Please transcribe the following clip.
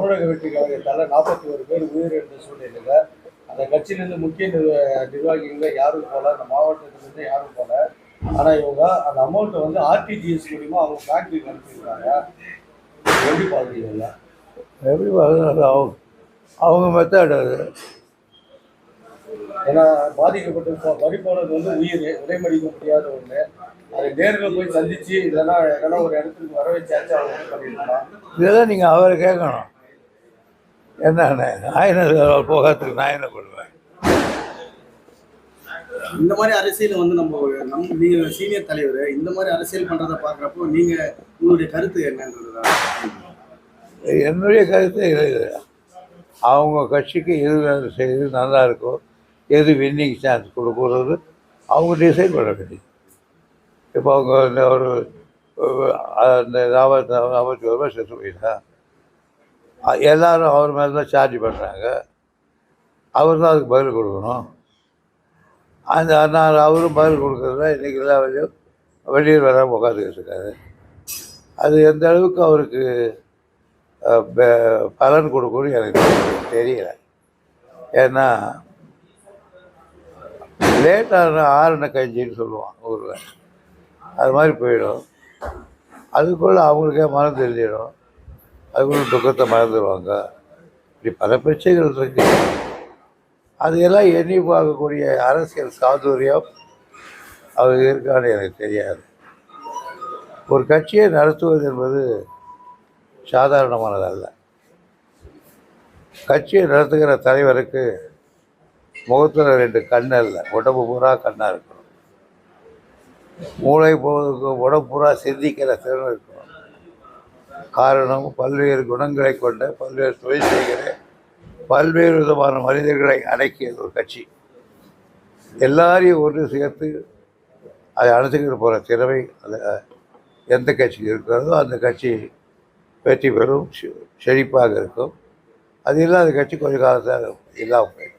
தமிழக வெற்றி கழகத்தால் 41 பேர் உயிரிழந்த சூழ்நிலையில் அந்த கட்சியிலேருந்து முக்கிய நிர்வாகிகள் யாரும் போல, அந்த மாவட்டத்திலேருந்து யாரும் போல. ஆனால் இவங்க அந்த அமௌண்ட்டை வந்து ஆர்டிஜிஎஸ் மூலிமா அவங்க பேங்க்குக்கு அனுப்பியிருக்காங்க. எப்படி பார்க்குறீங்களா? எப்படி பார்க்குறாங்க? அவங்க மெத்தட் அது. ஏன்னா பாதிக்கப்பட்டு பறி போனது வந்து உயிர் விலைமடிக்க முடியாத ஒன்று. அதை நேரில் போய் சந்திச்சு இல்லைன்னா ஒரு இடத்துக்கு வர வச்சாச்சு அவங்க பண்ணிடலாம். இதெல்லாம் நீங்கள் அவரை கேட்கணும். என்னென்ன நான் போகிறதுக்கு நான் என்ன பண்ணுவேன்? இந்த மாதிரி அரசியல் வந்து நீங்கள் சீனியர் தலைவர் இந்த மாதிரி அரசியல் பண்ணுறதை பார்க்குறப்போ நீங்கள் உங்களுடைய கருத்து என்னன்றதா? என்னுடைய கருத்து இது. அவங்க கட்சிக்கு எது செய்து நல்லா இருக்கோ, எது வின்னிங் சான்ஸ் கொடுக்குறது அவங்க டிசைட் பண்ண வேண்டியது. இப்போ அவங்க இந்த ஒரு அந்த 41 ரூபாய் செத்து போயிட்டா எல்லோரும் அவர் மேலே தான் சார்ஜ் பண்ணுறாங்க. அவர் தான் அதுக்கு பதில் கொடுக்கணும். நான் அவரும் பதில் கொடுக்குறதுனா இன்றைக்கி எல்லா வெளியில் வராமல் உட்காந்துக்கிட்டு இருக்காரு. அது எந்த அளவுக்கு அவருக்கு பலன் கொடுக்கணும்னு எனக்கு தெரியலை. ஏன்னா லேட்டான ஆறுன கஞ்சின்னு சொல்லுவான் ஊரில், அது மாதிரி போயிடும். அதுக்குள்ளே அவங்களுக்கே மனம் தெரிஞ்சிடும். அதுக்குள்ள துக்கத்தை மறந்துடுவாங்க. இப்படி பல பிரச்சனைகள் இருக்கு. அதையெல்லாம் எண்ணி பார்க்கக்கூடிய அரசியல் சாதுரியம் அவர் இருக்கான்னு எனக்கு தெரியாது. ஒரு கட்சியை நடத்துவது என்பது சாதாரணமானதல்ல. கட்சியை நடத்துகிற தலைவருக்கு முகத்தில் 2 கண் இல்லை, உடம்பு பூரா கண்ணாக இருக்கணும். மூளை உடம்பு பூரா சிந்திக்கிற திறன் இருக்கணும். காரணம், பல்வேறு குணங்களை கொண்ட பல்வேறு தொழில் செய்கிற பல்வேறு விதமான மனிதர்களை அடக்கியது ஒரு கட்சி. எல்லாரையும் ஒன்று சேர்த்து அதை அழைச்சிக்கிட்டு போகிற திறமை அந்த எந்த கட்சிக்கு இருக்கிறதோ அந்த கட்சி வெற்றி பெறும், செழிப்பாக இருக்கும். அது இல்லாத கட்சி கொஞ்ச காலத்தில் இல்லாமல் போயிடும்.